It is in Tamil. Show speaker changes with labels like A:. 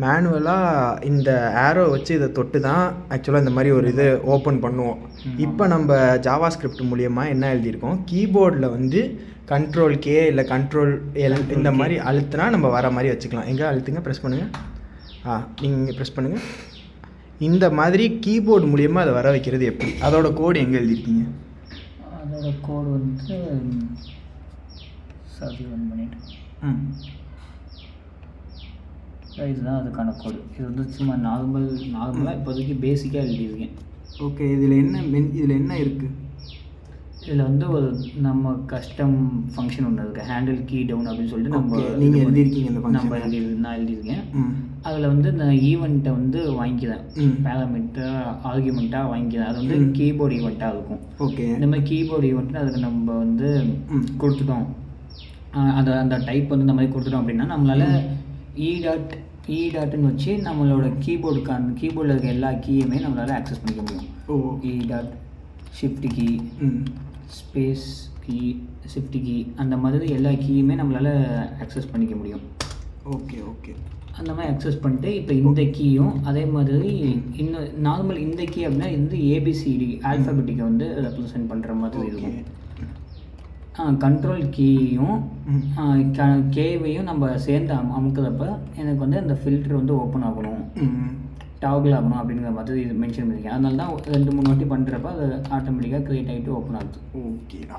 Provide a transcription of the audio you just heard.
A: மேனுவலாக இந்த ஏரோ வச்சு இதை தொட்டு தான் ஆக்சுவலாக இந்த மாதிரி ஒரு இது ஓப்பன் பண்ணுவோம். இப்போ நம்ம ஜாவா ஸ்கிரிப்ட் மூலியமாக என்ன எழுதியிருக்கோம், கீபோர்டில் வந்து Ctrl K இல்லை Ctrl L இந்த மாதிரி அழுத்தினா நம்ம வர மாதிரி வச்சுக்கலாம். எங்கே அழுத்துங்க, ப்ரெஸ் பண்ணுங்கள். நீங்கள் ப்ரெஸ் பண்ணுங்கள். இந்த மாதிரி கீபோர்டு மூலியமாக அதை வர வைக்கிறது எப்படி, அதோட கோடு எங்கே எழுதியிருக்கீங்க?
B: அதோட கோடு வந்து இதுதான் அதுக்கான கோடு. இது வந்து சும்மா நார்மலாக இப்போதைக்கு பேசிக்காக எழுதியிருக்கேன்.
A: ஓகே, இதில் என்ன இருக்குது?
B: இதில் வந்து ஒரு நம்ம கஸ்டம் ஃபங்க்ஷன் ஒன்று இருக்குது, ஹேண்டில் கீ டவுன் அப்படின்னு சொல்லிட்டு நம்ம
A: நீங்கள் எழுதியிருக்கீங்க. இந்த
B: நான் எழுதியிருக்கேன். அதில் வந்து இந்த ஈவெண்ட்டை வந்து வாங்கிக்கிறேன், பேராமீட்டர் ஆர்கியூமெண்ட்டாக வாங்கிக்கிறேன். அது வந்து கீபோர்டு ஈவெண்ட்டாக இருக்கும்.
A: ஓகே,
B: இந்த மாதிரி கீபோர்டு ஈவெண்ட்டு அதுக்கு நம்ம வந்து கொடுத்துட்டோம், அந்த டைப் வந்து இந்த மாதிரி கொடுத்துட்டோம் அப்படின்னா நம்மளால் டாட்னு வச்சு நம்மளோட கீபோர்டில் இருக்க எல்லா கீயுமே நம்மளால் ஆக்சஸ் பண்ணிக்க முடியும். Shift key, space key, shift key, அந்த மாதிரி எல்லா கீயுமே நம்மளால் ஆக்சஸ் பண்ணிக்க முடியும்.
A: ஓகே,
B: அந்த மாதிரி ஆக்சஸ் பண்ணிட்டு இப்போ இந்த கீயும் அதே மாதிரி இன்னும் நார்மல் இந்த கீ அப்படின்னா இது ஏபிசிடி ஆல்ஃபபெட்டிக்கை வந்து ரெப்ரசன்ட் பண்ணுற மாதிரி இருக்கும். கண்ட்ரோல் கீயும் கேவையும் நம்ம சேர்ந்து அமுக்கிறப்ப எனக்கு வந்து அந்த ஃபில்டர் வந்து ஓப்பன் ஆகணும், டாகிள் ஆகணும் அப்படிங்கிற மாதிரி மென்ஷன் பண்ணியிருக்கேன். அதனால தான் 2-3 வாட்டி பண்ணுறப்ப அது ஆட்டோமேட்டிக்காக க்ரியேட் ஆகிட்டு ஓப்பன் ஆகுது.
A: ஓகே.